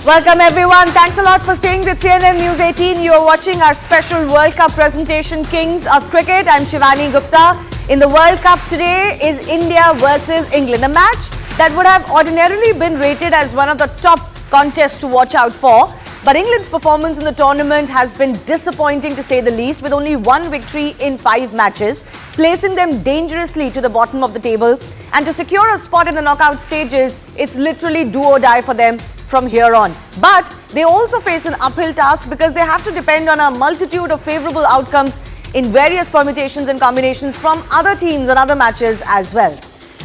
Welcome everyone. Thanks a lot for staying with CNN News 18. You are watching our special World Cup presentation, Kings of Cricket. I'm Shivani Gupta. In the World Cup today is India versus England, a match that would have ordinarily been rated as one of the top contests to watch out for. But England's performance in the tournament has been disappointing to say the least, with only one victory in 5 matches, placing them dangerously to the bottom of the table. And to secure a spot in the knockout stages, it's literally do or die for them from here on. But they also face an uphill task because they have to depend on a multitude of favourable outcomes in various permutations and combinations from other teams and other matches as well.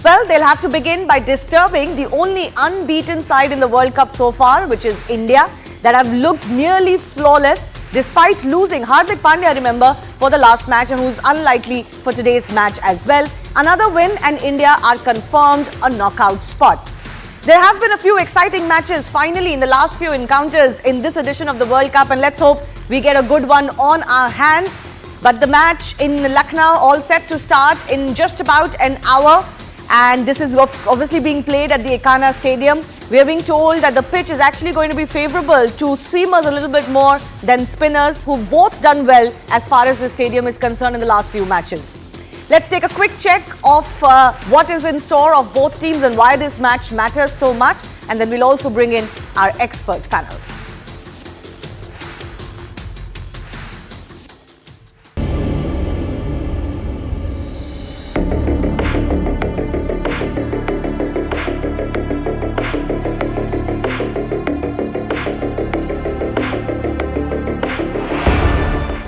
Well, they'll have to begin by disturbing the only unbeaten side in the World Cup so far, which is India, that have looked nearly flawless despite losing Hardik Pandya, remember, for the last match, and who's unlikely for today's match as well. Another win and India are confirmed a knockout spot. There have been a few exciting matches finally in the last few encounters in this edition of the World Cup, and let's hope we get a good one on our hands. But the match in Lucknow all set to start in just about an hour, and this is obviously being played at the Ekana stadium. We are being told that the pitch is actually going to be favourable to seamers a little bit more than spinners, who've both done well as far as the stadium is concerned in the last few matches. Let's take a quick check of what is in store of both teams and why this match matters so much, and then we'll also bring in our expert panel.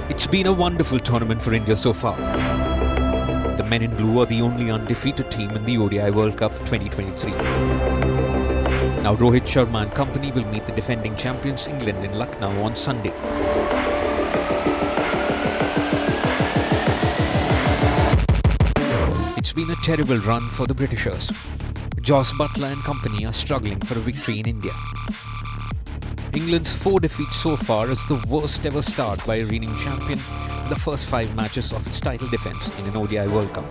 It's been a wonderful tournament for India so far. The men in blue are the only undefeated team in the ODI World Cup 2023. Now Rohit Sharma and company will meet the defending champions England in Lucknow on Sunday. It's been a terrible run for the Britishers. Jos Buttler and company are struggling for a victory in India. England's 4 defeats so far is the worst ever start by a reigning champion in the first 5 matches of its title defence in an ODI World Cup.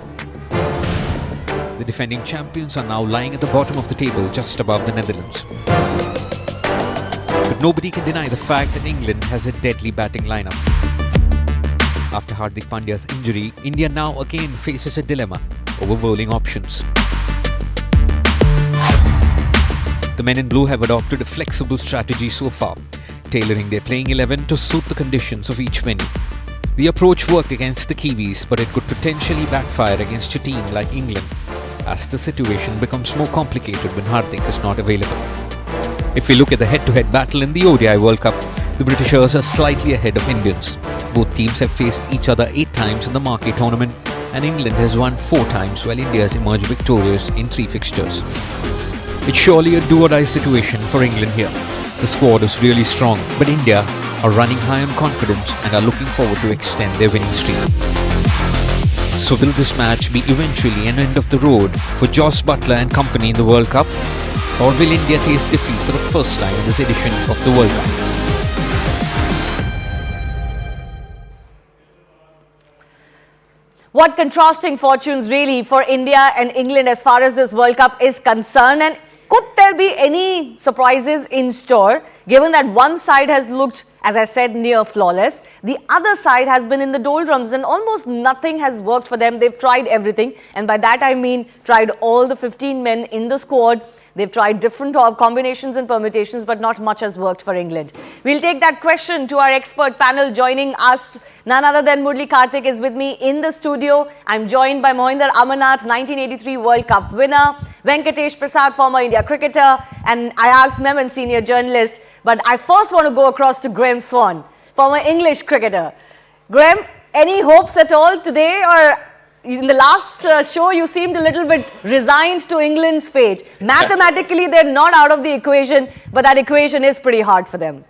The defending champions are now lying at the bottom of the table just above the Netherlands. But nobody can deny the fact that England has a deadly batting lineup. After Hardik Pandya's injury, India now again faces a dilemma over bowling options. The men in blue have adopted a flexible strategy so far, tailoring their playing 11 to suit the conditions of each venue. The approach worked against the Kiwis, but it could potentially backfire against a team like England, as the situation becomes more complicated when Hardik is not available. If we look at the head-to-head battle in the ODI World Cup, the Britishers are slightly ahead of Indians. Both teams have faced each other 8 times in the marquee tournament, and England has won 4 times while India has emerged victorious in 3 fixtures. It's surely a do-or-die situation for England here. The squad is really strong, but India are running high on confidence and are looking forward to extend their winning streak. So will this match be eventually an end of the road for Jos Buttler and company in the World Cup? Or will India taste defeat for the first time in this edition of the World Cup? What contrasting fortunes really for India and England as far as this World Cup is concerned. And could there be any surprises in store, given that one side has looked, as I said, near flawless? The other side has been in the doldrums and almost nothing has worked for them. They've tried everything, and by that I mean tried all the 15 men in the squad. They've tried different combinations and permutations, but not much has worked for England. We'll take that question to our expert panel. Joining us, none other than Murli Karthik is with me in the studio. I'm joined by Mohinder Amarnath, 1983 World Cup winner, Venkatesh Prasad, former India cricketer, and Ayaz Memon, senior journalist. But I first want to go across to Graham Swan, former English cricketer. Graham, any hopes at all today, or in the last show, you seemed a little bit resigned to England's fate? Mathematically, they're not out of the equation, but that equation is pretty hard for them.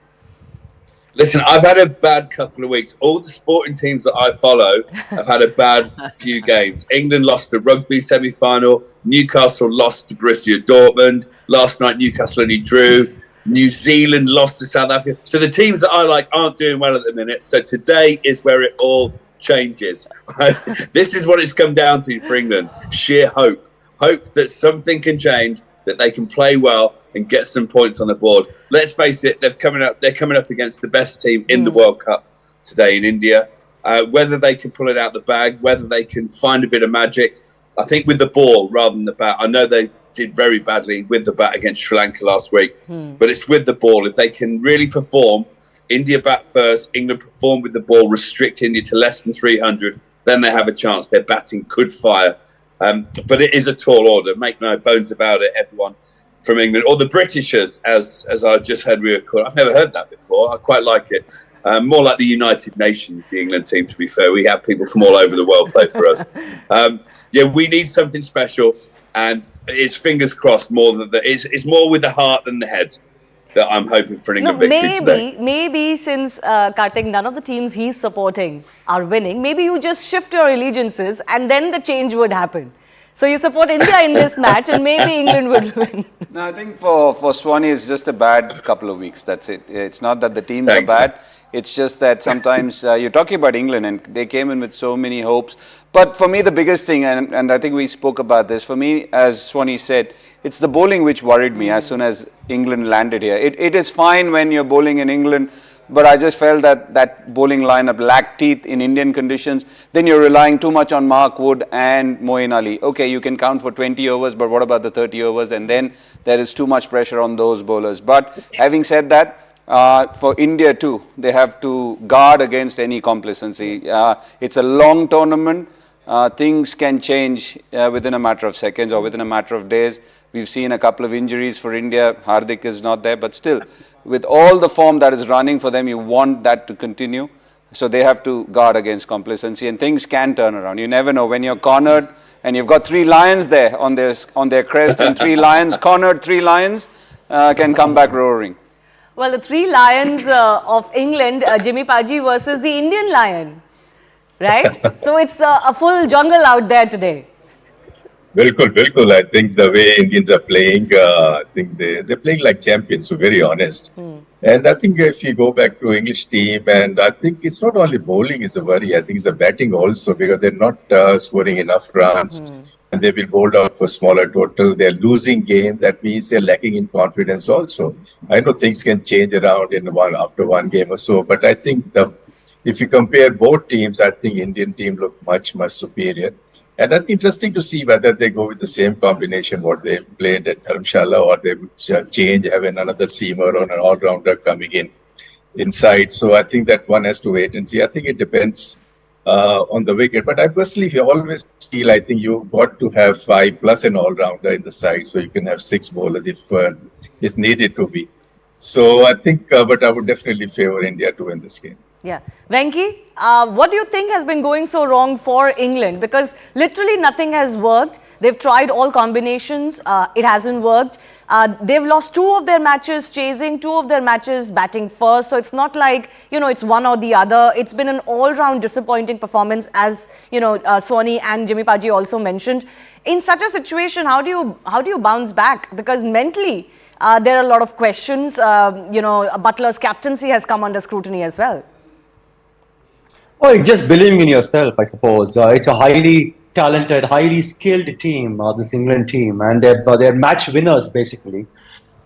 Listen, I've had a bad couple of weeks. All the sporting teams that I follow have had a bad few games. England lost the rugby semi-final. Newcastle lost to Borussia Dortmund. Last night, Newcastle only drew. New Zealand lost to South Africa. So the teams that I like aren't doing well at the minute. So today is where it all changes. This is what it's come down to for England. Sheer hope. Hope that something can change, that they can play well, and get some points on the board. Let's face it, they're coming up against the best team in the World Cup today in India. Whether they can pull it out the bag, whether they can find a bit of magic, I think with the ball rather than the bat. I know they did very badly with the bat against Sri Lanka last week, but it's with the ball. If they can really perform, India bat first, England perform with the ball, restrict India to less than 300, then they have a chance. Their batting could fire. But it is a tall order. Make no bones about it, everyone from England. Or the Britishers, as I just heard we were called. I've never heard that before. I quite like it. More like the United Nations, the England team, to be fair. We have people from all over the world play for us. We need something special. And it's fingers crossed more than it's more with the heart than the head that I'm hoping for an England victory today. Maybe since, Karthik, none of the teams he's supporting are winning, maybe you just shift your allegiances and then the change would happen. So you support India in this match and maybe England would win. No, I think for Swanee it's just a bad couple of weeks. That's it. It's not that the teams are bad. It's just that sometimes you're talking about England and they came in with so many hopes. But for me, the biggest thing, and I think we spoke about this, for me, as Swanee said, it's the bowling which worried me as soon as England landed here. It is fine when you're bowling in England, but I just felt that bowling lineup lacked teeth in Indian conditions. Then you're relying too much on Mark Wood and Moeen Ali. Okay, you can count for 20 overs, but what about the 30 overs? And then there is too much pressure on those bowlers. But having said that, for India too, they have to guard against any complacency. It's a long tournament. Things can change within a matter of seconds or within a matter of days. We've seen a couple of injuries for India. Hardik is not there, but still, with all the form that is running for them, you want that to continue. So they have to guard against complacency, and things can turn around. You never know when you're cornered and you've got 3 lions there on their crest, and 3 lions cornered, 3 lions can come back roaring. Well, the 3 lions of England, Jimmy Paji versus the Indian lion, right? So it's a full jungle out there today. Bilkul. I think the way Indians are playing, I think they're playing like champions, so very honest. And I think if you go back to English team, and I think it's not only bowling is a worry, I think it's the batting also, because they're not scoring enough runs. And they've been bowled out for smaller total. They're losing game. That means they're lacking in confidence also. I know things can change around after one game or so, but I think if you compare both teams, I think Indian team look much superior. And that's interesting to see whether they go with the same combination what they played at Dharamshala, or they would change, having another seamer or an all-rounder coming inside. So I think that one has to wait and see. I think it depends on the wicket. But I personally always feel I think you've got to have 5 plus an all-rounder in the side, so you can have 6 bowlers if it's needed to be. So I think, but I would definitely favor India to win this game. Yeah. Venki, what do you think has been going so wrong for England? Because literally nothing has worked. They've tried all combinations. It hasn't worked. They've lost 2 of their matches chasing, 2 of their matches batting first. So it's not like, it's one or the other. It's been an all-round disappointing performance, as, Swanee and Jimmy Paji also mentioned. In such a situation, how do you bounce back? Because mentally, there are a lot of questions. Butler's captaincy has come under scrutiny as well. Oh, just believing in yourself, I suppose. It's a highly talented, highly skilled team, this England team, and they're match winners basically.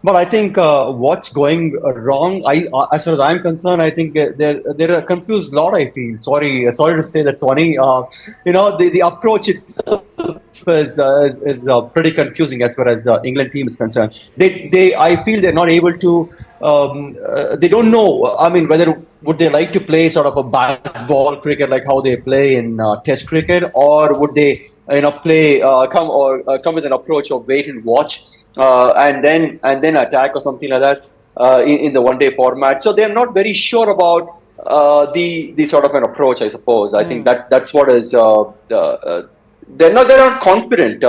But I think what's going wrong, as far as I'm concerned, I think they're a confused lot. I feel sorry to say that, Swanee. The approach itself is pretty confusing as far as England team is concerned. I feel they're not able to. They don't know. I mean, whether would they like to play sort of a baseball cricket like how they play in Test cricket, or would they come with an approach of wait and watch. And then attack or something like that in the one-day format. So they're not very sure about the sort of an approach, I suppose. I think that's what is they're not confident.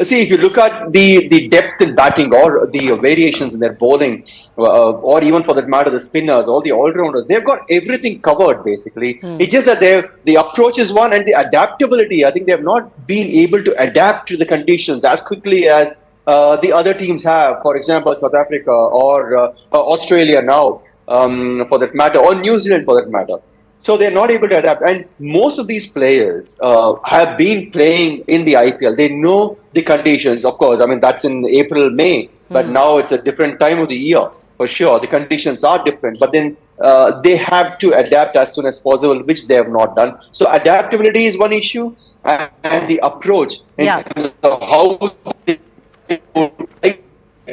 See, if you look at the depth in batting or the variations in their bowling, or even for that matter the spinners, all the all-rounders, they've got everything covered basically. It's just that the approach is one, and the adaptability, I think they have not been able to adapt to the conditions as quickly as the other teams have, for example, South Africa or Australia now, for that matter, or New Zealand for that matter. So they're not able to adapt. And most of these players have been playing in the IPL. They know the conditions, of course. I mean, that's in April, May. But now it's a different time of the year, for sure. The conditions are different, but then they have to adapt as soon as possible, which they have not done. So adaptability is one issue, and the approach in terms of how they would like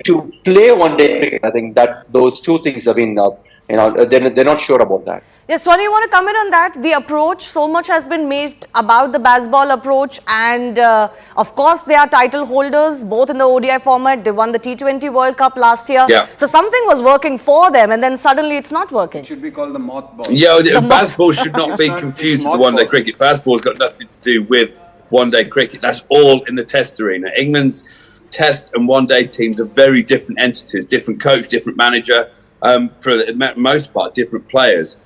to play one-day cricket. I think that those two things have been, they're not sure about that. Yes, Swani, you want to comment on that? The approach, so much has been made about the baseball approach, and of course they are title holders both in the ODI format. They won the T20 World Cup last year. Yeah. So something was working for them, and then suddenly it's not working. It should be called the mothball. Yeah, baseball should not be confused with one-day cricket. Baseball's got nothing to do with one-day cricket. That's all in the test arena. England's test and one-day teams are very different entities, different coach, different manager, for the most part, different players.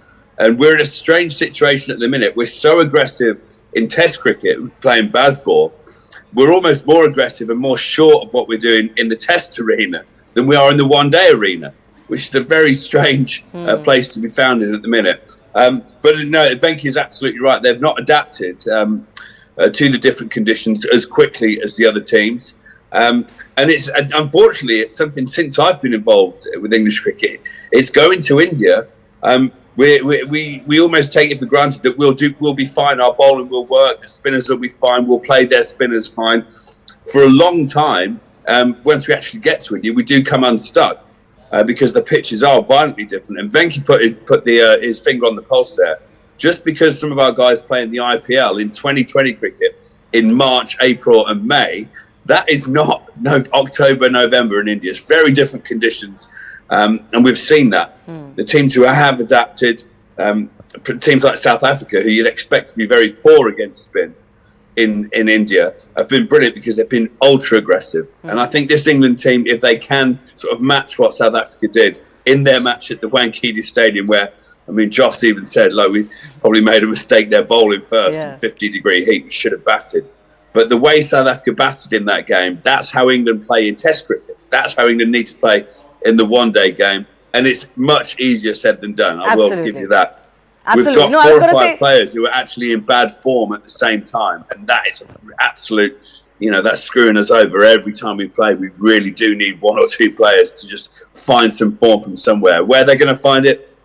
And we're in a strange situation at the minute. We're so aggressive in test cricket, playing baseball. We're almost more aggressive and more short of what we're doing in the test arena than we are in the one-day arena, which is a very strange place to be found in at the minute. But no, Venki is absolutely right. They've not adapted to the different conditions as quickly as the other teams. And it's unfortunately, it's something since I've been involved with English cricket. It's going to India. We almost take it for granted that we'll be fine. Our bowling will work. The spinners will be fine. We'll play their spinners fine. For a long time, once we actually get to India, we do come unstuck because the pitches are violently different. And Venki put his finger on the pulse there. Just because some of our guys play in the IPL in 2020 cricket in March, April, and May, that is not October, November in India. It's very different conditions. And we've seen that. The teams who have adapted, teams like South Africa, who you'd expect to be very poor against spin in India, have been brilliant because they've been ultra aggressive. And I think this England team, if they can sort of match what South Africa did in their match at the Wankhede Stadium, where, I mean, Joss even said, look, we probably made a mistake there bowling first in 50-degree heat. We should have batted. But the way South Africa batted in that game, that's how England play in Test cricket. That's how England need to play in the one-day game, and it's much easier said than done. I will give you that. Absolutely. We've got 4 or 5 players who are actually in bad form at the same time, and that is an absolute, that's screwing us over every time we play. We really do need 1 or 2 players to just find some form from somewhere. Where they're going to find it,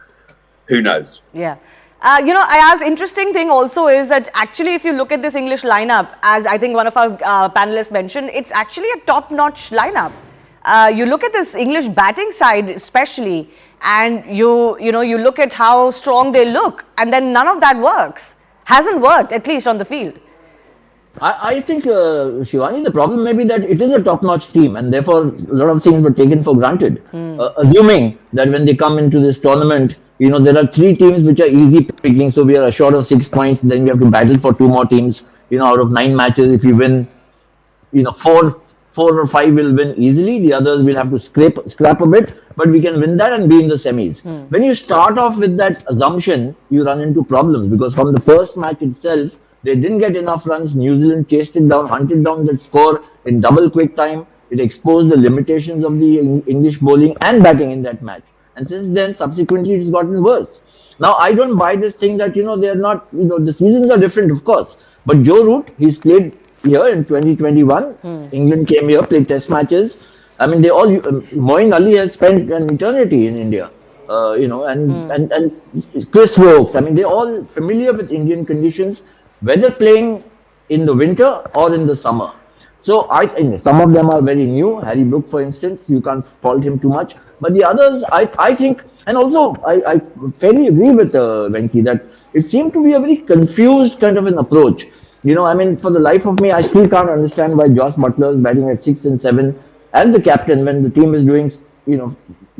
who knows? Yeah. Ayaz, interesting thing also is that actually if you look at this English lineup, as I think one of our panelists mentioned, it's actually a top-notch lineup. You look at this English batting side especially, and you look at how strong they look, and then none of that works. Hasn't worked, at least on the field. I think, Shivani, the problem may be that it is a top-notch team, and therefore a lot of things were taken for granted. Assuming that when they come into this tournament, there are 3 teams which are easy picking, so we are short of 6 points, then we have to battle for 2 more teams. Out of 9 matches, if we win, 4 or 5 will win easily. The others will have to scrap a bit, but we can win that and be in the semis. When you start off with that assumption, you run into problems because from the first match itself, they didn't get enough runs. New Zealand chased it down, hunted down that score in double quick time. It exposed the limitations of the English bowling and batting in that match. And since then, subsequently, it's gotten worse. Now, I don't buy this thing that, they're not, the seasons are different, of course. But Joe Root, he's played here in 2021. England came here, played test matches. I mean, they all, Moeen Ali has spent an eternity in India, and Chris Wokes. I mean, they're all familiar with Indian conditions, whether playing in the winter or in the summer. So I think some of them are very new. Harry Brook, for instance, you can't fault him too much. But the others, I think, and also I fairly agree with Venki that it seemed to be a very confused kind of an approach. I mean, for the life of me, I still can't understand why Joss Butler is batting at 6 and 7 and the captain when the team is doing,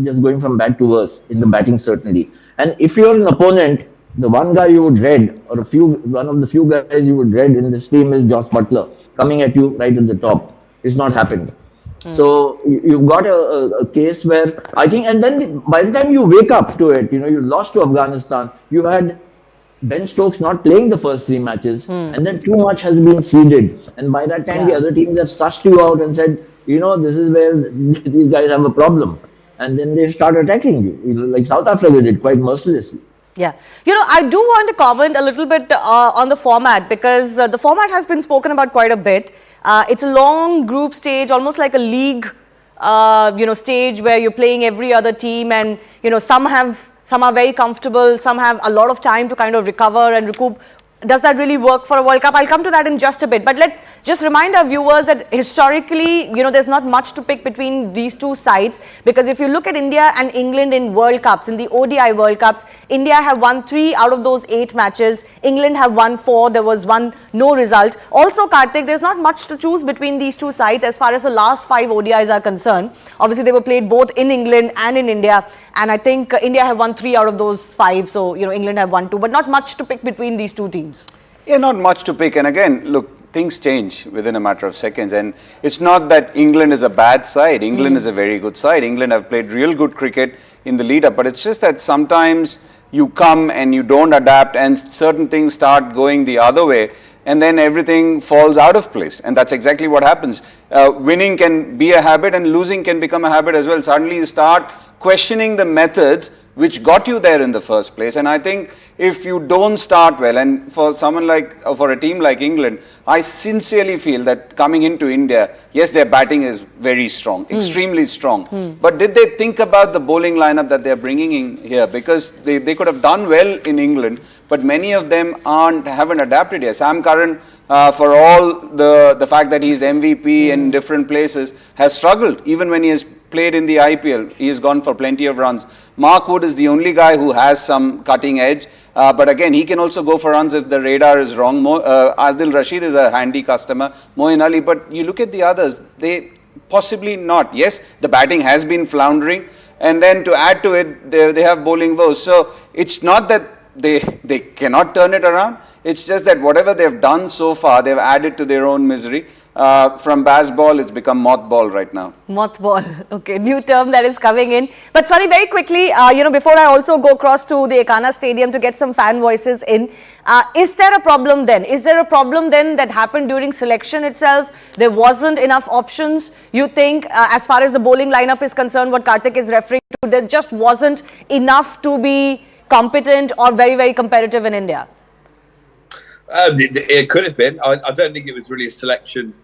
just going from bad to worse in the batting certainly. And if you're an opponent, the one guy you would dread, or one of the few guys you would dread in this team is Joss Butler coming at you right at the top. It's not happened. So you've got a case where I think, and then by the time you wake up to it, you lost to Afghanistan, you had Ben Stokes not playing the first 3 matches, and then too much has been ceded. And by that time, the other teams have sussed you out and said, this is where these guys have a problem. And then they start attacking you, like South Africa did quite mercilessly. Yeah. I do want to comment a little bit on the format because the format has been spoken about quite a bit. It's a long group stage, almost like a league stage where you're playing every other team, and some are very comfortable, some have a lot of time to kind of recover and recoup. Does that really work for a World Cup? I'll come to that in just a bit. But let's just remind our viewers that historically, there's not much to pick between these two sides. Because if you look at India and England in World Cups, in the ODI World Cups, India have won 3 out of those 8 matches. England have won 4. There was one no result. Also, Karthik, there's not much to choose between these two sides as far as the last 5 ODIs are concerned. Obviously, they were played both in England and in India. And I think India have won 3 out of those 5. So, England have won 2. But not much to pick between these two teams. Yeah, not much to pick. And again, look, things change within a matter of seconds. And it's not that England is a bad side. England is a very good side. England have played real good cricket in the lead up. But it's just that sometimes you come and you don't adapt and certain things start going the other way. And then everything falls out of place. And that's exactly what happens. Winning can be a habit and losing can become a habit as well. Suddenly you start questioning the methods which got you there in the first place. And I think if you don't start well, and for a team like England, I sincerely feel that coming into India, yes, their batting is very strong, extremely strong. But did they think about the bowling lineup that they're bringing in here? Because they could have done well in England, but many of them haven't adapted yet. Sam Curran, for all the fact that he's MVP in different places, has struggled. Even when he has played in the IPL, he has gone for plenty of runs. Mark Wood is the only guy who has some cutting edge. But again, he can also go for runs if the radar is wrong. Adil Rashid is a handy customer. Moeen Ali. But you look at the others, they possibly not. Yes, the batting has been floundering. And then to add to it, they have bowling woes. So it's not that they cannot turn it around. It's just that whatever they've done so far, they've added to their own misery. From baseball, it's become mothball right now. Mothball. Okay, new term that is coming in. But sorry, very quickly, before I also go across to the Ekana Stadium to get some fan voices in, is there a problem then? Is there a problem then that happened during selection itself? There wasn't enough options. You think, as far as the bowling lineup is concerned, what Karthik is referring to, there just wasn't enough to be competent or very, very competitive in India? It could have been. I don't think it was really a selection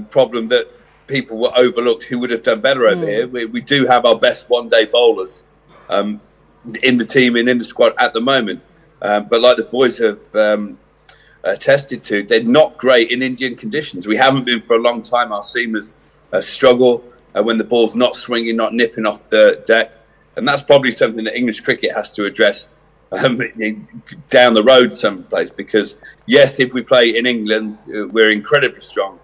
problem that people were overlooked who would have done better over here. We do have our best one-day bowlers in the team and in the squad at the moment. But like the boys have attested to, they're not great in Indian conditions. We haven't been for a long time. Our seamers struggle when the ball's not swinging, not nipping off the deck. And that's probably something that English cricket has to address down the road someplace, because yes, if we play in England, we're incredibly strong.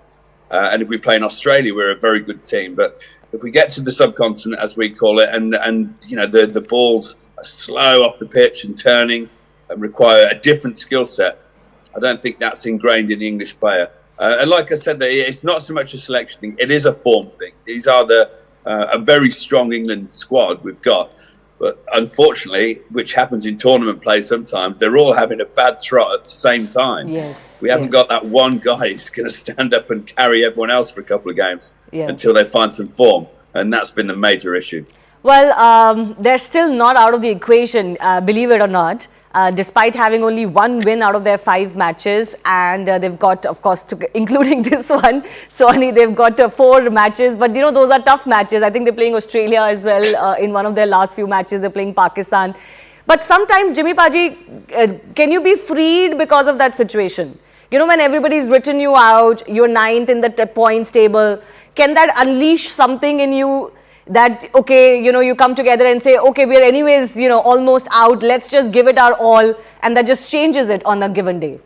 And if we play in Australia, we're a very good team. But if we get to the subcontinent, as we call it, and the balls are slow off the pitch and turning and require a different skill set, I don't think that's ingrained in the English player. And like I said, it's not so much a selection thing, it is a form thing. These are a very strong England squad we've got. But unfortunately, which happens in tournament play sometimes, they're all having a bad trot at the same time. Yes. We haven't got that one guy who's going to stand up and carry everyone else for a couple of games until they find some form. And that's been the major issue. Well, they're still not out of the equation, believe it or not. Despite having only 1 win out of their 5 matches, and they've got, of course, including this one, Sony, they've got 4 matches, but those are tough matches. I think they're playing Australia as well in one of their last few matches. They're playing Pakistan. But sometimes, Jimmy Paji, can you be freed because of that situation? When everybody's written you out, you're 9th in the points table, can that unleash something in you? That, okay, you come together and say, okay, we're anyways, almost out. Let's just give it our all. And that just changes it on a given day.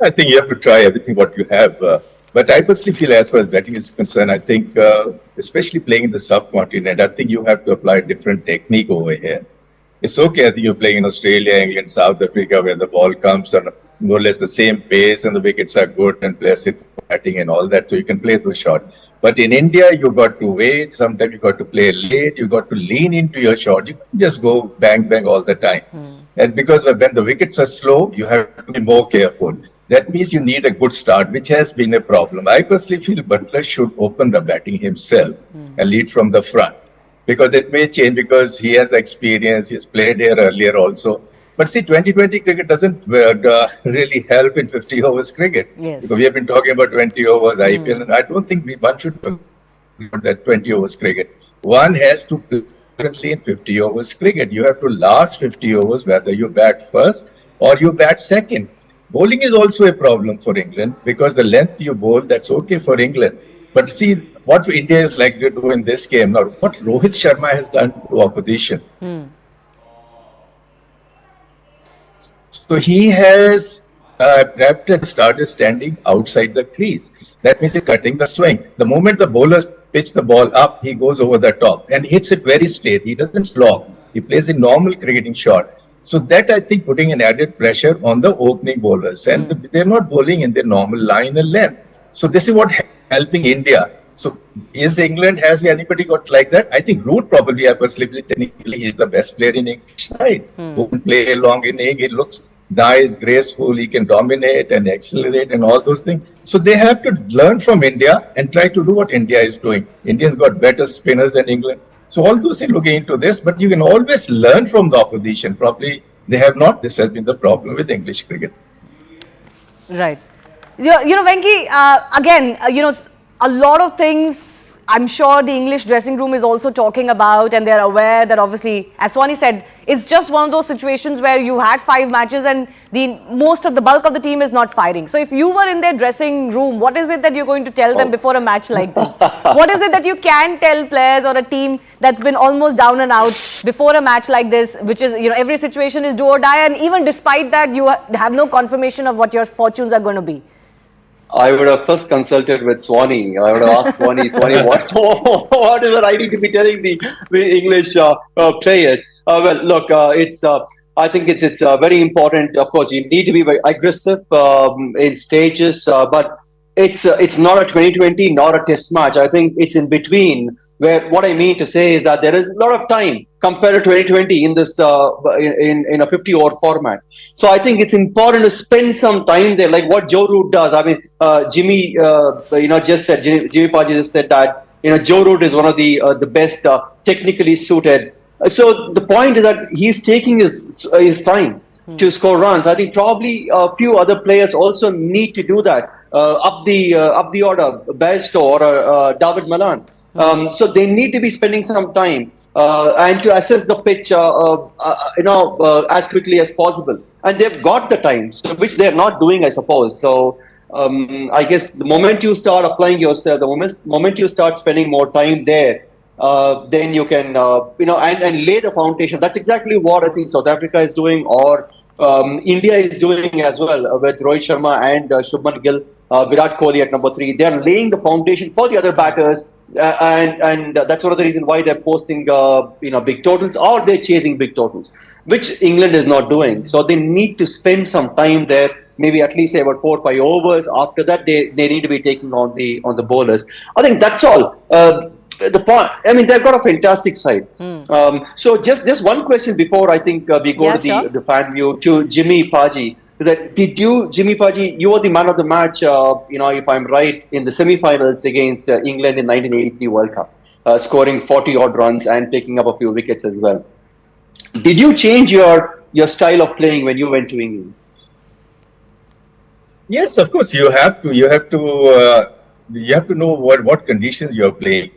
I think you have to try everything what you have. But I personally feel, as far as batting is concerned, I think, especially playing in the subcontinent, I think you have to apply a different technique over here. It's okay, I think you're playing in Australia, England, South Africa, where the ball comes on more or less the same pace and the wickets are good and players sit batting and all that, so you can play the shot. But in India, you got to wait. Sometimes you got to play late. You got to lean into your shot. You can't just go bang, bang all the time. And because when the wickets are slow, you have to be more careful. That means you need a good start, which has been a problem. I personally feel Butler should open the batting himself and lead from the front. Because it may change, because he has the experience. He's played here earlier also. But see, 2020 cricket doesn't really help in 50 overs cricket. Yes. Because we have been talking about 20 overs IPL, and I don't think one should talk about that 20 overs cricket. One has to play in 50 overs cricket. You have to last 50 overs, whether you bat first or you bat second. Bowling is also a problem for England because the length you bowl, that's okay for England. But see, what India is likely to do in this game now, what Rohit Sharma has done to opposition. So he has started standing outside the crease. That means he's cutting the swing. The moment the bowlers pitch the ball up, he goes over the top and hits it very straight. He doesn't slog. He plays a normal cricketing shot. So that, I think, putting an added pressure on the opening bowlers. And they're not bowling in their normal line and length. So this is what helping India. So is England, has anybody got like that? I think Root probably, personally, technically, is the best player in English side. Who can play a long inning. He looks nice, graceful. He can dominate and accelerate and all those things. So they have to learn from India and try to do what India is doing. Indians got better spinners than England. So all those things looking into this, but you can always learn from the opposition. Probably they have not. This has been the problem with English cricket. Right. You know, Venki, again, a lot of things I'm sure the English dressing room is also talking about, and they're aware that obviously, as Swani said, it's just one of those situations where you had 5 matches and the bulk of the team is not firing. So if you were in their dressing room, what is it that you're going to tell them before a match like this? What is it that you can tell players or a team that's been almost down and out before a match like this, which is, every situation is do or die, and even despite that, you have no confirmation of what your fortunes are going to be? I would have first consulted with Swani. I would have asked Swani, what is it I need to be telling the English players? Well, look, I think it's very important. Of course, you need to be very aggressive in stages, but it's not a 2020, not a test match. I think it's in between, where what I mean to say is that there is a lot of time compared to 2020 in this in a 50-over format. So I think it's important to spend some time there, like what Joe Root does. I mean, Jimmy Paji just said that Joe Root is one of the best technically suited. So the point is that he's taking his time to score runs. I think probably a few other players also need to do that. Up the order, Bairstow or David Malan. So they need to be spending some time and to assess the pitch, as quickly as possible. And they've got the time, which they're not doing, I suppose. So I guess the moment you start applying yourself, the moment you start spending more time there, then you can, and lay the foundation. That's exactly what I think South Africa is doing, or India is doing as well, with Rohit Sharma and Shubman Gill, Virat Kohli at number 3. They're laying the foundation for the other batters, and that's one of the reasons why they're posting big totals, or they're chasing big totals, which England is not doing. So they need to spend some time there, maybe at least say about 4 or 5 overs. After that, they need to be taking on the bowlers. I think that's all. The point, I mean, they've got a fantastic side. So just one question before I think we go to the fan view, to Jimmy Paji. That Jimmy Paji, you were the man of the match, if I'm right, in the semi-finals against England in 1983 World Cup, scoring 40-odd runs and picking up a few wickets as well. Did you change your style of playing when you went to England? Yes, of course. You have to. You have to know what conditions you are playing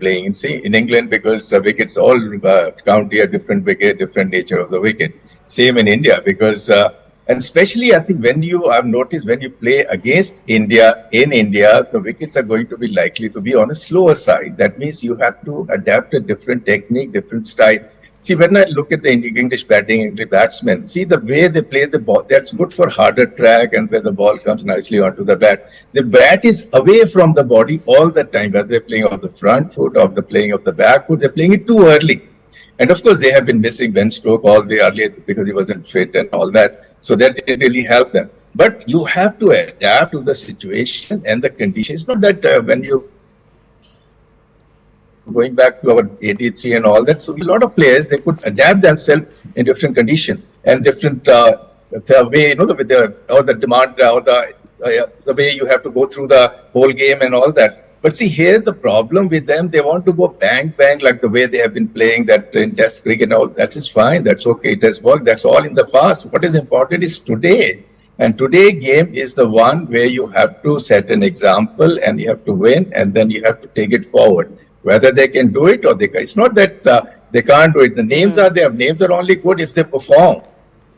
in England, because wickets all count here, different wicket, different nature of the wicket. Same in India, because and especially I think I've noticed when you play against India in India, the wickets are going to be likely to be on a slower side. That means you have to adapt a different technique, different style. See, when I look at the English batting, English batsmen, see the way they play the ball, that's good for harder track and where the ball comes nicely onto the bat. The bat is away from the body all the time, whether they're playing off the front foot or the playing of the back foot, they're playing it too early. And of course, they have been missing Ben Stokes all the earlier because he wasn't fit and all that. So that didn't really help them. But you have to adapt to the situation and the conditions. It's not that when you going back to our 83 and all that. So a lot of players, they could adapt themselves in different conditions and different the way, the demand or the way you have to go through the whole game and all that. But see, here the problem with them, they want to go bang, bang, like the way they have been playing that in Test cricket and all. That is fine. That's okay. It has worked. That's all in the past. What is important is today. And today game is the one where you have to set an example and you have to win and then you have to take it forward. Whether they can do it or they can. It's not that they can't do it. The names are there. Names are only good if they perform.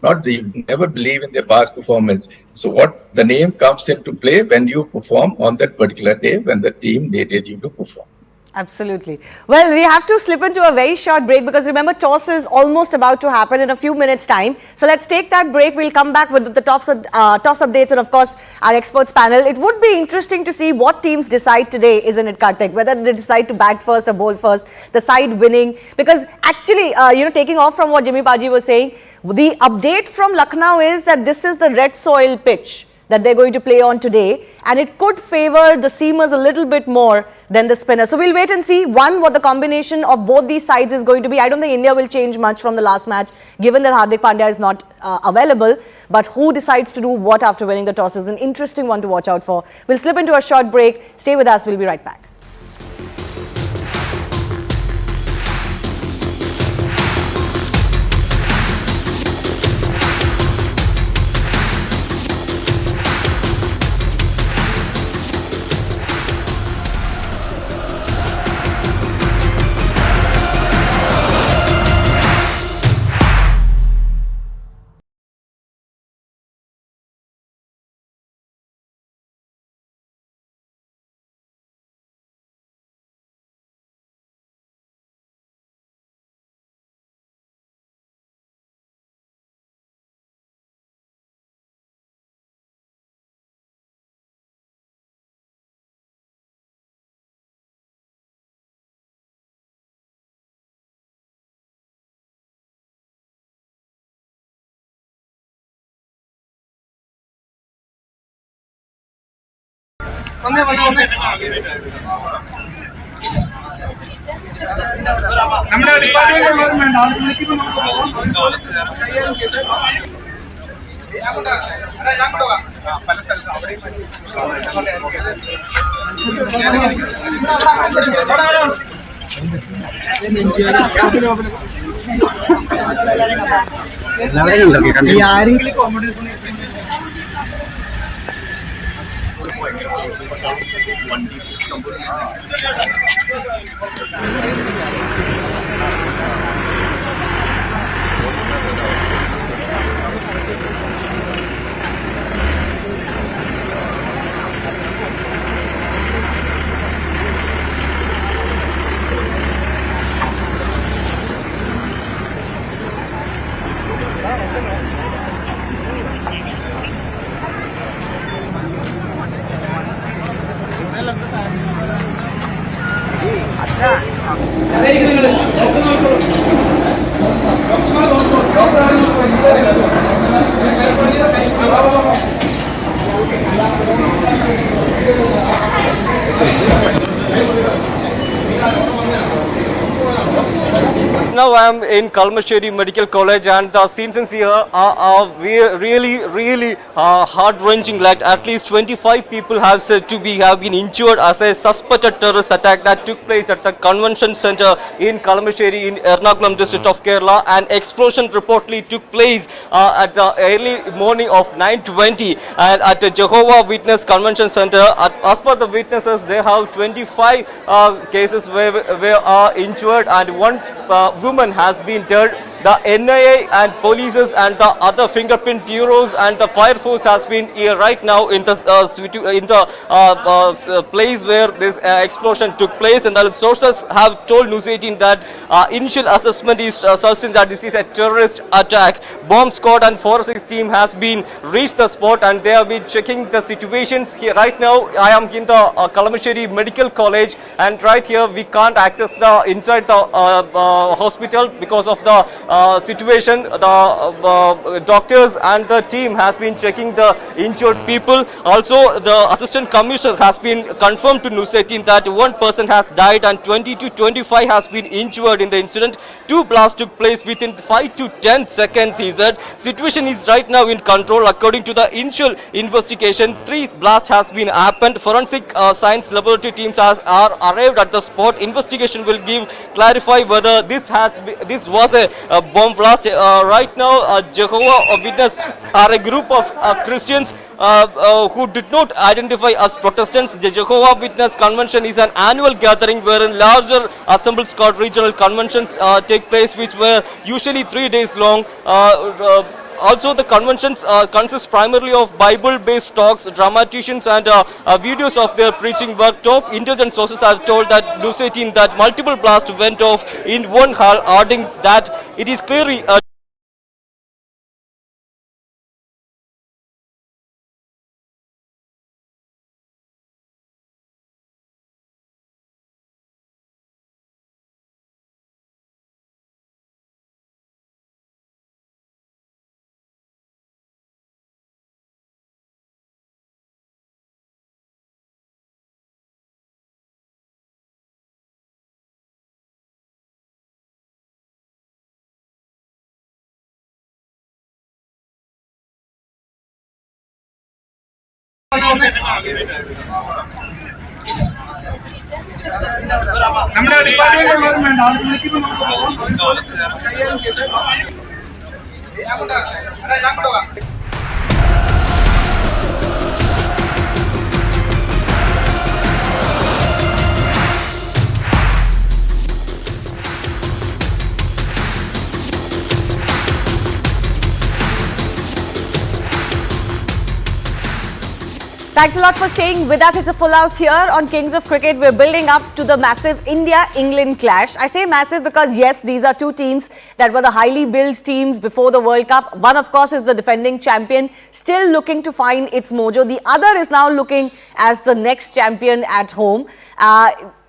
Not you never believe in their past performance. So what the name comes into play when you perform on that particular day when the team needed you to perform. Absolutely. Well, we have to slip into a very short break because remember toss is almost about to happen in a few minutes time. So let's take that break. We'll come back with the toss updates and of course our experts panel. It would be interesting to see what teams decide today, isn't it, Karthik? Whether they decide to bat first or bowl first, the side winning. Because actually, taking off from what Jimmy Paji was saying, the update from Lucknow is that this is the red soil pitch that they're going to play on today, and it could favor the seamers a little bit more than the spinners. So we'll wait and see, what the combination of both these sides is going to be. I don't think India will change much from the last match, given that Hardik Pandya is not available. But who decides to do what after winning the toss is an interesting one to watch out for. We'll slip into a short break. Stay with us. We'll be right back. Now I am in Kalmasheri Medical College and the scenes here are really heart-wrenching. Like at least 25 people have been injured as a suspected terrorist attack that took place at the convention center in Kalmasheri in Ernakulam district of Kerala. An explosion reportedly took place at the early morning of 9:20 and at the Jehovah Witness Convention Center. As per the witnesses, they have 25 cases where are injured and one woman has been dead. The NIA and polices and the other fingerprint bureaus and the fire force has been here right now in the place where this explosion took place, and the sources have told News18 that initial assessment is certain that this is a terrorist attack. Bomb squad and forensics team has been reached the spot and they have been checking the situations here. Right now I am in the Kalmasheri Medical College and right here we can't access the inside the hospital because of the situation. The doctors and the team has been checking the injured people. Also, the assistant commissioner has been confirmed to News18 that one person has died and 20 to 25 has been injured in the incident. Two blasts took place within 5 to 10 seconds, he said. Situation is right now in control. According to the initial investigation, 3 blasts has been happened. Forensic science laboratory teams are arrived at the spot. Investigation will clarify whether this was a bomb blast. Right now, Jehovah Witness are a group of Christians who did not identify as Protestants. The Jehovah Witness Convention is an annual gathering wherein larger assemblies called regional conventions take place, which were usually 3 days long. Also, the conventions consist primarily of Bible-based talks, dramaticians and videos of their preaching work. Top intelligence sources have told that News18 that multiple blasts went off in one hall, adding that it is clearly Thanks a lot for staying with us. It's a full house here on Kings of Cricket. We're building up to the massive India-England clash. I say massive because, yes, these are two teams that were the highly billed teams before the World Cup. One, of course, is the defending champion, still looking to find its mojo. The other is now looking as the next champion at home.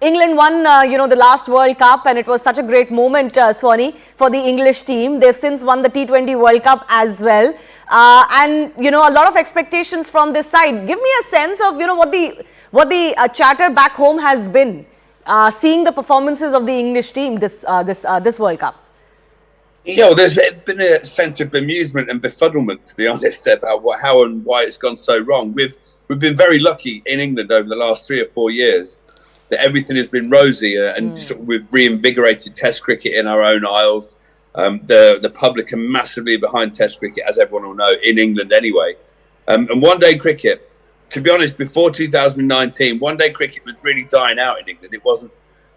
England won, the last World Cup, and it was such a great moment, Swanee, for the English team. They've since won the T20 World Cup as well. And, a lot of expectations from this side. Give me a sense of, what the chatter back home has been, seeing the performances of the English team this World Cup. There's been a sense of bemusement and befuddlement, to be honest, about how and why it's gone so wrong. We've been very lucky in England over the last 3 or 4 years that everything has been rosy and we've reinvigorated Test cricket in our own isles. The public are massively behind Test cricket, as everyone will know, in England anyway. And one-day cricket, to be honest, before 2019, one-day cricket was really dying out in England. It wasn't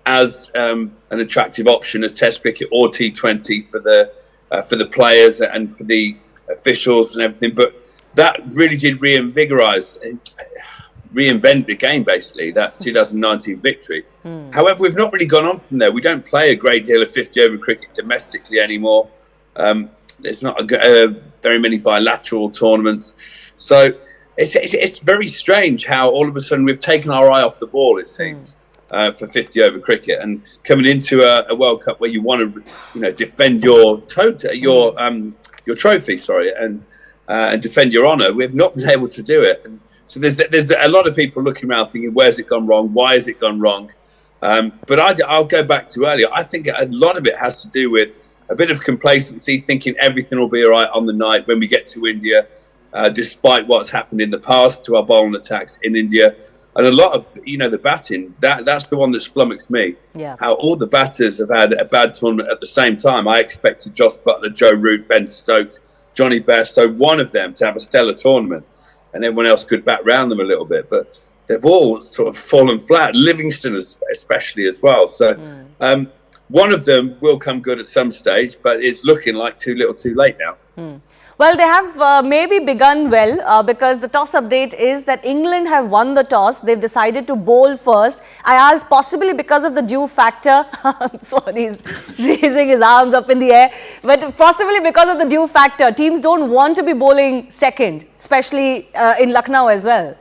as an attractive option as Test cricket or T20 for the players and for the officials and everything. But that really did reinvent the game, basically, that 2019 victory. However, we've not really gone on from there. We don't play a great deal of 50-over cricket domestically anymore. There's not very many bilateral tournaments. So it's very strange how all of a sudden we've taken our eye off the ball, it seems, for 50-over cricket. And coming into a World Cup where you want to defend your trophy, and defend your honour, we've not been able to do it. And so there's a lot of people looking around thinking, where's it gone wrong? Why has it gone wrong? But I'll go back to earlier. I think a lot of it has to do with a bit of complacency, thinking everything will be all right on the night when we get to India, despite what's happened in the past to our bowling attacks in India. And a lot of, the batting, that's the one that's flummoxed me. Yeah. How all the batters have had a bad tournament at the same time. I expected Joss Buttler, Joe Root, Ben Stokes, Johnny Bairstow, one of them to have a stellar tournament. And everyone else could bat round them a little bit. But they've all sort of fallen flat, Livingston especially as well. So one of them will come good at some stage, but it's looking like too little too late now. Well, they have maybe begun well because the toss update is that England have won the toss. They've decided to bowl first. I asked possibly because of the dew factor. Sorry, he's raising his arms up in the air. But possibly because of the dew factor. Teams don't want to be bowling second, especially in Lucknow as well.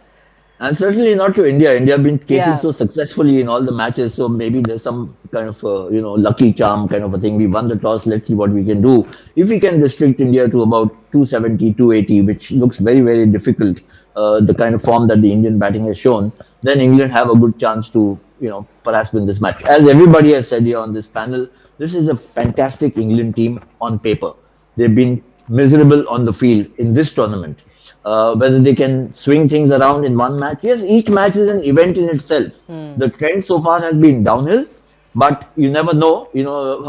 And certainly not to India. India have been casing Yeah. so successfully in all the matches. So maybe there's some kind of, lucky charm kind of a thing. We won the toss. Let's see what we can do. If we can restrict India to about 270, 280, which looks very, very difficult, the kind of form that the Indian batting has shown, then England have a good chance to, perhaps win this match. As everybody has said here on this panel, this is a fantastic England team on paper. They've been miserable on the field in this tournament. Whether they can swing things around in one match. Yes, each match is an event in itself. The trend so far has been downhill, but you never know.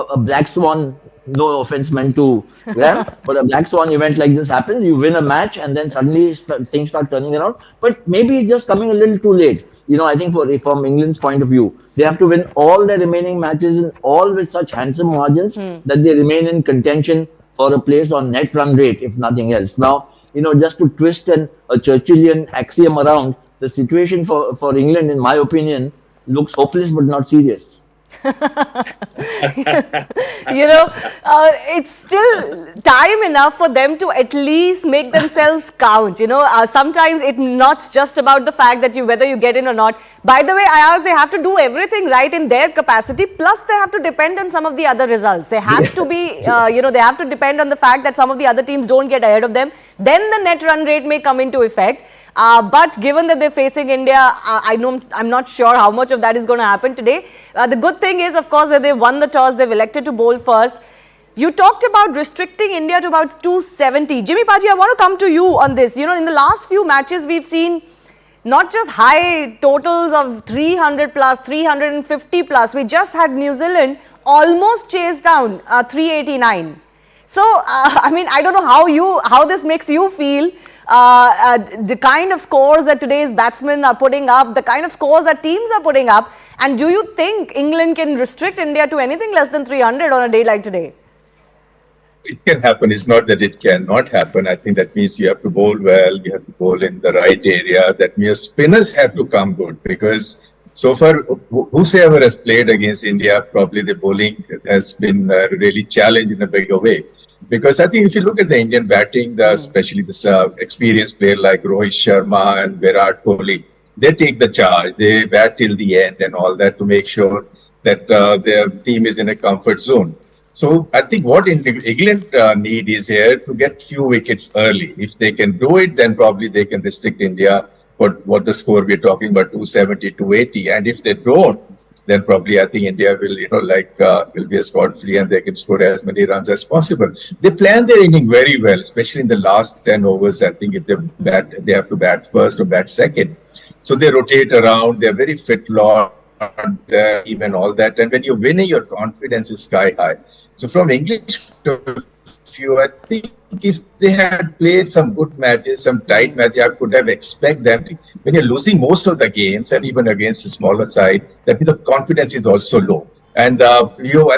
A black swan, no offense meant to Graham, but a black swan event like this happens. You win a match and then suddenly things start turning around. But maybe it's just coming a little too late. I think from England's point of view, they have to win all their remaining matches and all with such handsome margins that they remain in contention for a place on net run rate, if nothing else. Now, just to twist a Churchillian axiom around, the situation for England, in my opinion, looks hopeless but not serious. It's still time enough for them to at least make themselves count. Sometimes it's not just about the fact that whether you get in or not. By the way, they have to do everything right in their capacity. Plus, they have to depend on some of the other results. They have to be, they have to depend on the fact that some of the other teams don't get ahead of them. Then the net run rate may come into effect. But given that they're facing India, I'm not sure how much of that is going to happen today. The good thing is, of course, that they won the toss. They've elected to bowl first. You talked about restricting India to about 270. Jimmy Paji, I want to come to you on this. In the last few matches, we've seen not just high totals of 300 plus, 350 plus. We just had New Zealand almost chase down 389. So, I don't know how this makes you feel. The kind of scores that today's batsmen are putting up, the kind of scores that teams are putting up, and do you think England can restrict India to anything less than 300 on a day like today? It can happen. It's not that it cannot happen. I think that means you have to bowl well, you have to bowl in the right area. That means spinners have to come good, because so far, whosoever has played against India, probably the bowling has been really challenged in a bigger way. Because I think if you look at the Indian batting, especially this experienced player like Rohit Sharma and Virat Kohli, they take the charge. They bat till the end and all that to make sure that their team is in a comfort zone. So I think what England need is here to get few wickets early. If they can do it, then probably they can restrict India for what the score we're talking about, 270, 280. And if they don't, then probably I think India will, will be a scot-free and they can score as many runs as possible. They plan their inning very well, especially in the last 10 overs. I think if they have to bat first or bat second. So they rotate around. They're very fit lot, even all that. And when you're winning, your confidence is sky high. So from English view, I think if they had played some good matches, some tight matches, I could have expected them to, when you're losing most of the games and even against the smaller side, that means the confidence is also low. And I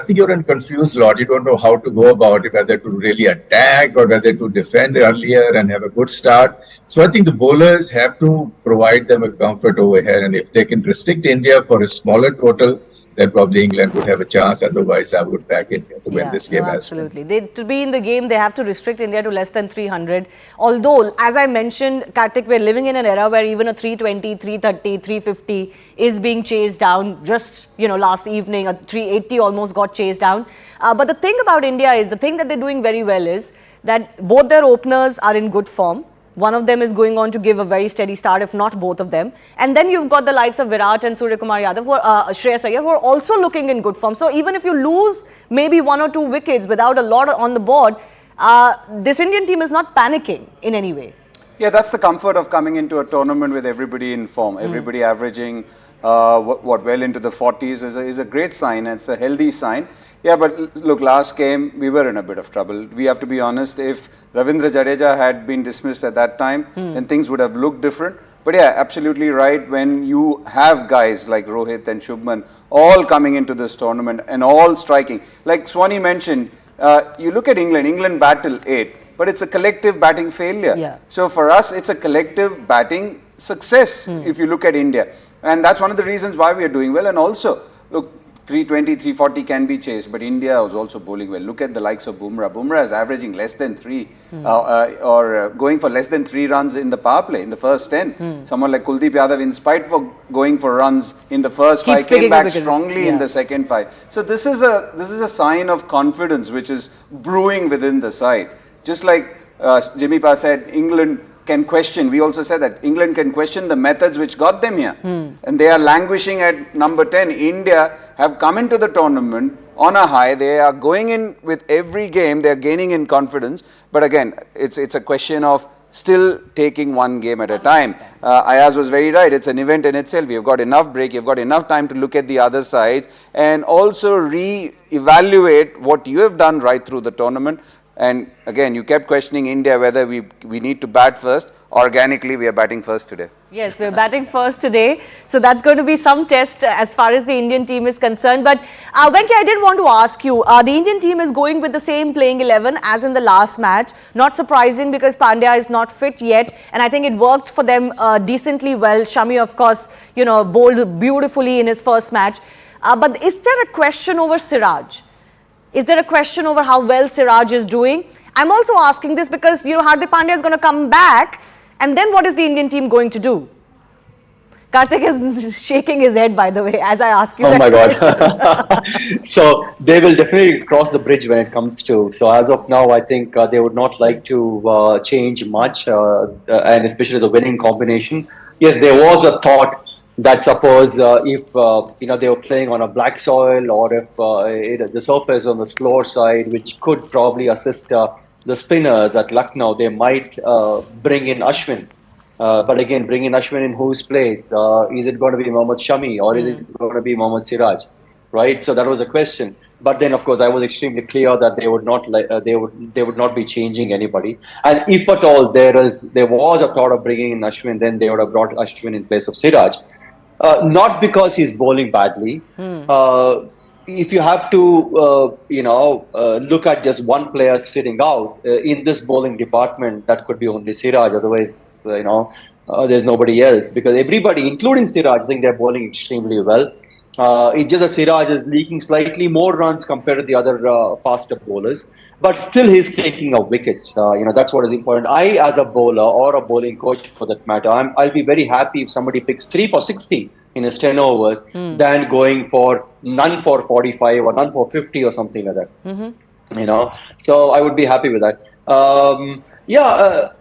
think you're in a confused lot. You don't know how to go about it, whether to really attack or whether to defend earlier and have a good start. So I think the bowlers have to provide them a comfort over here. And if they can restrict India for a smaller total, then probably England would have a chance. Otherwise, I would back India to win this game absolutely. To be in the game, they have to restrict India to less than 300. Although, as I mentioned, Karthik, we're living in an era where even a 320, 330, 350 is being chased down. Just, last evening, a 380 almost got chased down. But the thing about India is, the thing that they're doing very well is that both their openers are in good form. One of them is going on to give a very steady start, if not both of them. And then you've got the likes of Virat and Surya Kumar Yadav, Shreyas Iyer, who are also looking in good form. So even if you lose maybe 1 or 2 wickets without a lot on the board, this Indian team is not panicking in any way. Yeah, that's the comfort of coming into a tournament with everybody in form. Everybody averaging well into the 40s is a great sign. It's a healthy sign. Yeah, but look, last game, we were in a bit of trouble. We have to be honest, if Ravindra Jadeja had been dismissed at that time, then things would have looked different. But yeah, absolutely right. When you have guys like Rohit and Shubman all coming into this tournament and all striking, like Swanee mentioned, you look at England battle 8, but it's a collective batting failure. Yeah. So for us, it's a collective batting success if you look at India. And that's one of the reasons why we are doing well. And also, look, 320, 340 can be chased, but India was also bowling well. Look at the likes of Bumrah. Bumrah is averaging less than 3 or going for less than 3 runs in the power play in the first 10. Someone like Kuldeep Yadav, in spite of going for runs in the first 5, came back strongly in the second 5. So this is a sign of confidence which is brewing within the side. Just like Jimmy Pa said, England can question. We also said that England can question the methods which got them here. And they are languishing at number 10. India have come into the tournament on a high. They are going in with every game. They are gaining in confidence. But again, it's a question of still taking one game at a time. Ayaz was very right. It's an event in itself. You've got enough break. You've got enough time to look at the other sides and also re-evaluate what you have done right through the tournament. And again, you kept questioning India whether we need to bat first. Organically, we are batting first today. Yes, we're batting first today. So that's going to be some test as far as the Indian team is concerned. But Venki, I did want to ask you, the Indian team is going with the same playing 11 as in the last match. Not surprising because Pandya is not fit yet. And I think it worked for them decently well. Shami, of course, bowled beautifully in his first match. But is there a question over Siraj? Is there a question over how well Siraj is doing? I'm also asking this because, Hardik Pandya is going to come back. And then what is the Indian team going to do? Karthik is shaking his head, by the way, as I ask you that God. So they will definitely cross the bridge when it comes to. So as of now, I think they would not like to change much, and especially the winning combination. Yes, there was a thought that suppose if they were playing on a black soil or if the surface on the slower side, which could probably assist the spinners at Lucknow, they might bring in Ashwin. But again, bring in Ashwin in whose place? Is it going to be Mohammad Shami or is it going to be Mohammad Siraj? Right. So that was a question. But then, of course, I was extremely clear that they would not they would not be changing anybody. And if at all there was a thought of bringing in Ashwin, then they would have brought Ashwin in place of Siraj. Not because he's bowling badly. If you have to, look at just one player sitting out in this bowling department, that could be only Siraj. Otherwise, there's nobody else because everybody, including Siraj, I think they're bowling extremely well. It's just that Siraj is leaking slightly more runs compared to the other faster bowlers, but still he's taking up wickets. That's what is important. I, as a bowler or a bowling coach for that matter, I'll be very happy if somebody picks 3 for 60 in his 10 overs than going for none for 45 or none for 50 or something like that. So I would be happy with that.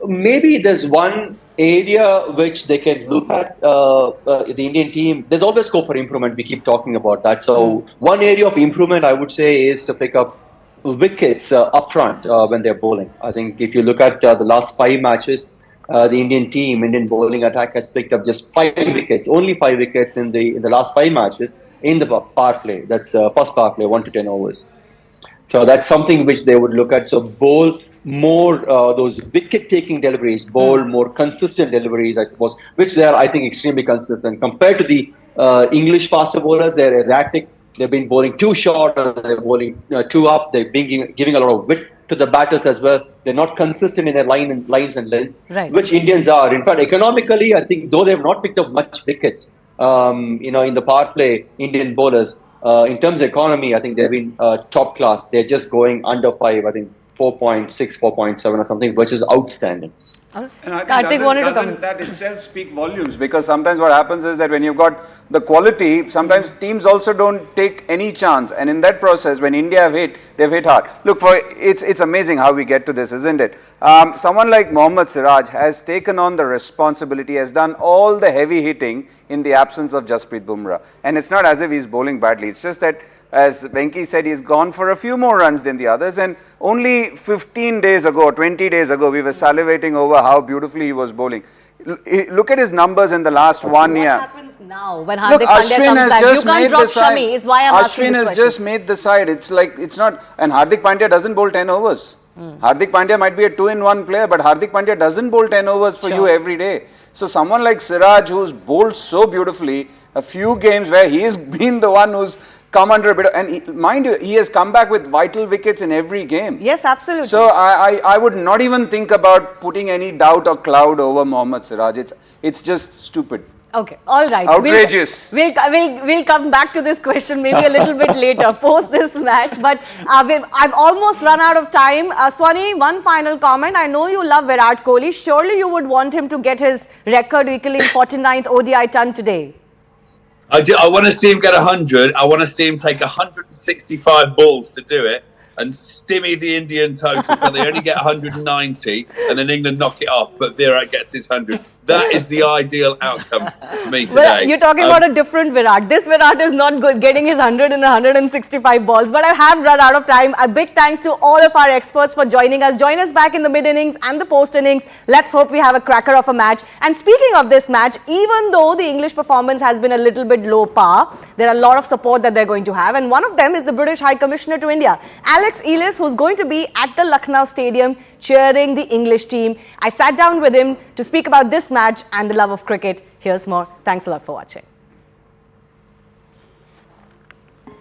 Maybe there's one area which they can look at, the Indian team. There's always scope for improvement. We keep talking about that. So one area of improvement I would say is to pick up wickets up front when they're bowling. I think if you look at the last 5 matches, the Indian bowling attack has picked up just 5 wickets, only 5 wickets in the last 5 matches in the power play. That's first power play, 1 to 10 overs. So that's something which they would look at. So bowl more those wicket-taking deliveries, bowl more consistent deliveries, I suppose, which they are, I think, extremely consistent. Compared to the English faster bowlers, they're erratic. They've been bowling too short, or they're bowling too up. They've been giving a lot of width to the batters as well. They're not consistent in their lines and lengths, which Indians are. In fact, economically, I think, though they've not picked up much wickets, in the power play, Indian bowlers, in terms of economy, I think they've been top class. They're just going under 5, I think 4.6, 4.7 or something, which is outstanding. And I think doesn't that itself speak volumes? Because sometimes what happens is that when you've got the quality, sometimes teams also don't take any chance. And in that process, when India have hit, they've hit hard. Look, it's amazing how we get to this, isn't it? Someone like Mohammad Siraj has taken on the responsibility, has done all the heavy hitting in the absence of Jasprit Bumrah. And it's not as if he's bowling badly. It's just that, as Venki said, he's gone for a few more runs than the others. And only 15 days ago, 20 days ago, we were salivating over how beautifully he was bowling. Look at his numbers in the last 1 year. What happens now when Hardik Pandya comes back? You can't drop Shami. It's why I'm asking this question. Ashwin has just made the side. It's like, it's not. And Hardik Pandya doesn't bowl 10 overs. Hardik Pandya might be a 2-in-1 player, but Hardik Pandya doesn't bowl 10 overs for you every day. So someone like Siraj, who's bowled so beautifully, a few games where he's been the one who's come under a bit of, and mind you, he has come back with vital wickets in every game. Yes, absolutely. So I would not even think about putting any doubt or cloud over Mohammad Siraj. It's just stupid. Okay, all right. Outrageous. We'll come back to this question maybe a little bit later, post this match. But I've almost run out of time. Swani, one final comment. I know you love Virat Kohli. Surely you would want him to get his record equaling 49th ODI ton today. I do. I want to see him get 100. I want to see him take 165 balls to do it and stymie the Indian total so they only get 190 and then England knock it off, but Virat gets his 100. That is the ideal outcome for me today. Well, you're talking about a different Virat. This Virat is not good, getting his 100 and 165 balls. But I have run out of time. A big thanks to all of our experts for joining us. Join us back in the mid-innings and the post-innings. Let's hope we have a cracker of a match. And speaking of this match, even though the English performance has been a little bit low par, there are a lot of support that they're going to have. And one of them is the British High Commissioner to India, Alex Ellis, who's going to be at the Lucknow Stadium cheering the English team. I sat down with him to speak about this match and the love of cricket. Here's more. Thanks a lot for watching.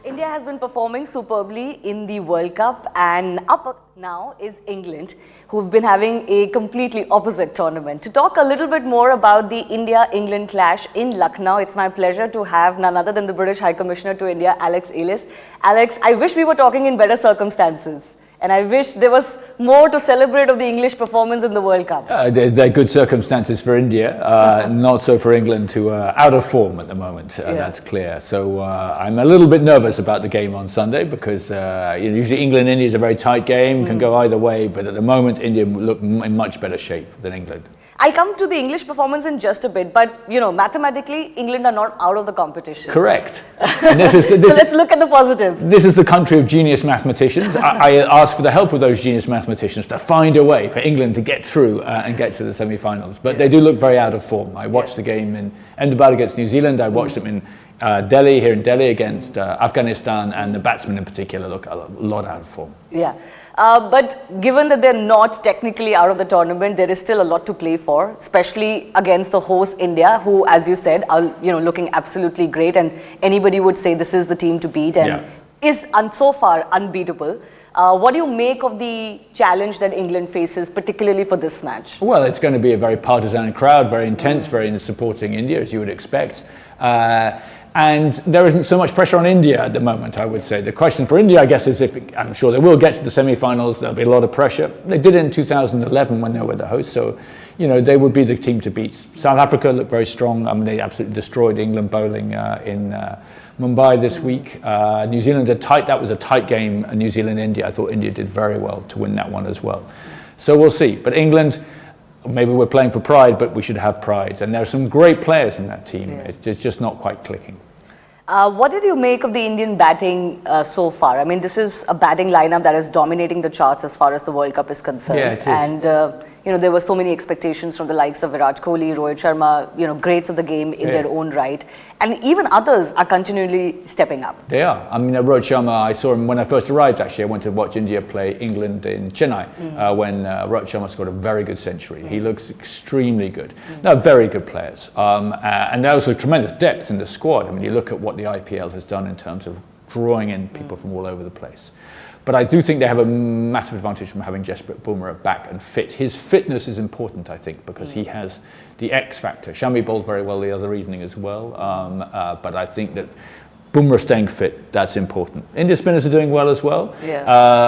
India has been performing superbly in the World Cup, and up now is England, who've been having a completely opposite tournament. To talk a little bit more about the India-England clash in Lucknow, it's my pleasure to have none other than the British High Commissioner to India, Alex Ellis. Alex, I wish we were talking in better circumstances. And I wish there was more to celebrate of the English performance in the World Cup. They're good circumstances for India, not so for England, who are out of form at the moment, that's clear. So I'm a little bit nervous about the game on Sunday because usually England and India is a very tight game, can go either way, but at the moment India look in much better shape than England. I'll come to the English performance in just a bit, but you know, mathematically, England are not out of the competition. Correct. And this is, so let's look at the positives. This is the country of genius mathematicians. I ask for the help of those genius mathematicians to find a way for England to get through and get to the semi-finals. But they do look very out of form. I watched the game in Ahmedabad against New Zealand. I watched them in Delhi, here in Delhi, against Afghanistan, and the batsmen in particular look a lot out of form. Yeah. But given that they're not technically out of the tournament, there is still a lot to play for, especially against the host India, who, as you said, are looking absolutely great, and anybody would say this is the team to beat and is so far unbeatable. What do you make of the challenge that England faces, particularly for this match? Well, it's going to be a very partisan crowd, very intense, very supporting India, as you would expect. And there isn't so much pressure on India at the moment, I would say. The question for India, I guess, is I'm sure they will get to the semi-finals. There'll be a lot of pressure. They did it in 2011 when they were the hosts, so they would be the team to beat. South Africa looked very strong. I mean, they absolutely destroyed England bowling in Mumbai this week. New Zealand did tight. That was a tight game. New Zealand-India. I thought India did very well to win that one as well. So we'll see. But England, maybe we're playing for pride, but we should have pride. And there are some great players in that team. It's just not quite clicking. What did you make of the Indian batting so far? I mean, this is a batting lineup that is dominating the charts as far as the World Cup is concerned. Yeah, it is. And there were so many expectations from the likes of Virat Kohli, Rohit Sharma, greats of the game in their own right. And even others are continually stepping up. They are. I mean, Rohit Sharma, I saw him when I first arrived, actually. I went to watch India play England in Chennai when Rohit Sharma scored a very good century. He looks extremely good. They're very good players. And there's also tremendous depth in the squad. I mean, you look at what the IPL has done in terms of drawing in people from all over the place. But I do think they have a massive advantage from having Jasprit Bumrah back and fit. His fitness is important, I think, because he has the X factor. Shami bowled very well the other evening as well, but I think that Bumrah staying fit, that's important. India spinners are doing well as well.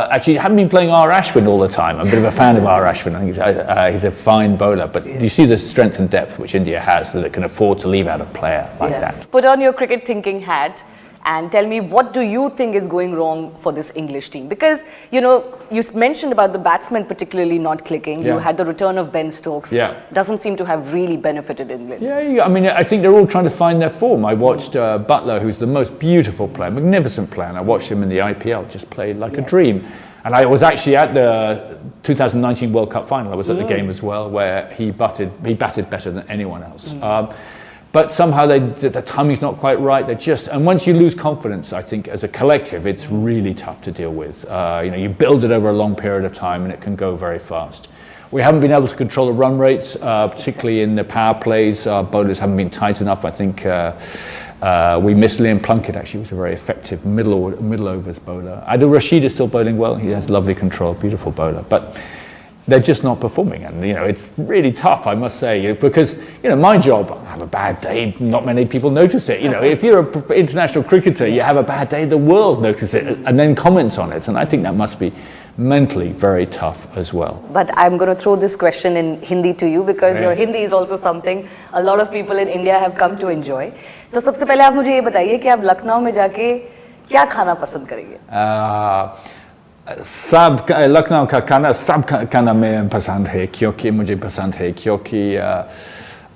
Actually, haven't been playing R. Ashwin all the time. I'm a bit of a fan of R. Ashwin. I think he's a fine bowler, but you see the strength and depth which India has, so they can afford to leave out a player like that. Put on your cricket thinking hat and tell me, what do you think is going wrong for this English team? Because, you mentioned about the batsmen particularly not clicking. You had the return of Ben Stokes. Doesn't seem to have really benefited England. I mean, I think they're all trying to find their form. I watched Butler, who's the most beautiful player, magnificent player, and I watched him in the IPL, just played like a dream. And I was actually at the 2019 World Cup final. I was at the game as well, where he batted better than anyone else. But somehow the timing's not quite right. And once you lose confidence, I think as a collective, it's really tough to deal with. You build it over a long period of time, and it can go very fast. We haven't been able to control the run rates, particularly in the power plays. Bowlers haven't been tight enough. I think we missed Liam Plunkett. Actually, was a very effective middle overs bowler. Adil Rashid is still bowling well. He has lovely control, beautiful bowler. But they're just not performing, and it's really tough, I must say, because my job, I have a bad day, not many people notice it. If you're an international cricketer, you have a bad day, the world notices it and then comments on it, and I think that must be mentally very tough as well. But I'm going to throw this question in Hindi to you because your Hindi is also something a lot of people in India have come to enjoy. तो सबसे पहले आप मुझे ये बताइए कि आप लखनऊ में जाके क्या खाना पसंद करेंगे? सब लखनऊ का खाना, सब खाना में पसंद है, क्योंकि मुझे पसंद है, क्योंकि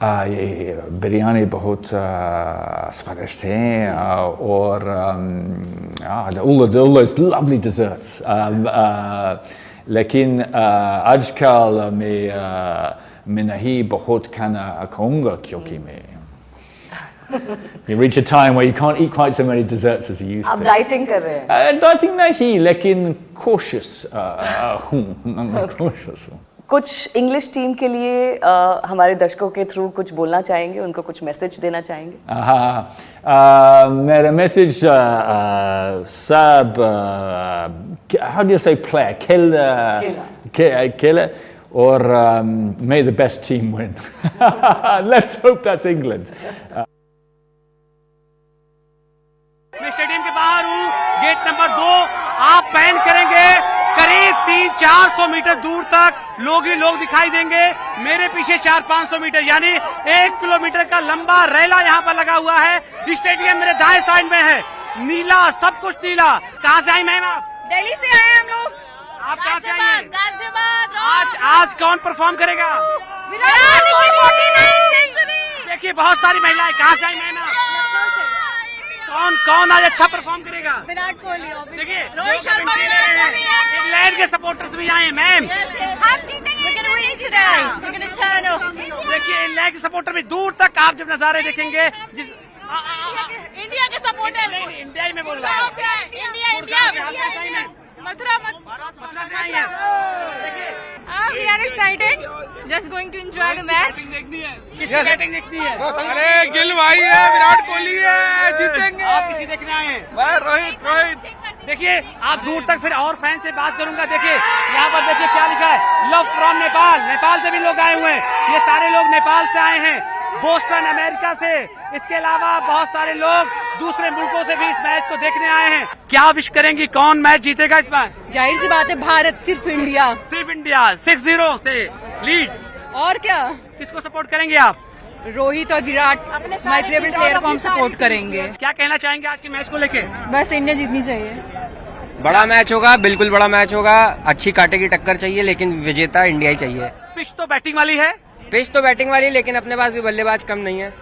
ये बिरयानी बहुत स्वादिष्ट है, और all those lovely desserts. लेकिन आजकल मैं नहीं बहुत खाना खाऊंगा, क्योंकि मैं you reach a time where you can't eat quite so many desserts as you used to. आप डाइटिंग कर रहे हैं? डाइटिंग नहीं, लेकिन cautious cautious हूँ. कुछ इंग्लिश टीम के लिए हमारे दर्शकों के थ्रू कुछ बोलना चाहेंगे, उनको कुछ मैसेज देना चाहेंगे? मेरा मैसेज सब how do you say player? Killer. Or may the best team win. Let's hope that's England. मैं स्टेडियम के बाहर हूँ, गेट नंबर 2. आप पैन करेंगे करीब 300-400 मीटर दूर तक लोग ही लोग दिखाई देंगे. मेरे पीछे 400-500 मीटर यानी 1 किलोमीटर का लंबा रैला यहाँ पर लगा हुआ है. स्टेडियम मेरे दाएं साइड में है, नीला, सब कुछ नीला. कहाँ से आई मैम आप? दिल्ली से आए हम लोग. आप कहाँ से आई हैं? गाजियाबाद. आज कौन परफॉर्म करेगा? विराट कोहली 49 सेंचुरी. देखिए बहुत सारी महिलाएं. कहाँ से आई मैम आप? कौन आज अच्छा परफॉर्म करेगा? विराट कोहली. देखिए रोहित शर्मा, विराट कोहली. इंग्लैंड के सपोर्टर्स भी आए हैं मैम. हम जीतेंगे. We're gonna win today. We're gonna turn up. देखिए इंग्लैंड के सपोर्टर भी दूर तक आप जब नजारे देखेंगे. इंडिया के सपोर्टर. इंडिया ही में बोल रहा हूँ. India. Mathura we are excited. Just going to enjoy the match. Batting देखनी है. अरे गिल भाई है, विराट कोहली है, जीतेंगे. आप किसी देखने आए हैं? मैं रोहित. देखिए आप दूर तक फिर और फैन से बात करूंगा. देखिए यहाँ पर देखिए क्या लिखा है, लव फ्रॉम नेपाल से भी लोग आए हुए हैं. ये सारे लोग नेपाल से आए हैं, बोस्टन अमेरिका से. इसके अलावा बहुत सारे लोग दूसरे मुल्कों से भी इस मैच को देखने आए हैं. क्या विश करेंगी, कौन मैच जीतेगा इस बार? जाहिर सी बात है भारत. सिर्फ इंडिया 6-0 से लीड. और क्या? किसको सपोर्ट करेंगे आप? रोहित और विराट, माय फेवरेट प्लेयर को हम सपोर्ट करेंगे. क्या कहना चाहेंगे आज के मैच को लेके? बस इंडिया जीतनी चाहिए. बड़ा मैच होगा, बिल्कुल बड़ा मैच होगा. अच्छी कांटे की टक्कर चाहिए, लेकिन विजेता इंडिया ही चाहिए. पिच तो बैटिंग वाली है. पिच तो बैटिंग वाली, लेकिन अपने पास भी बल्लेबाज कम नहीं है.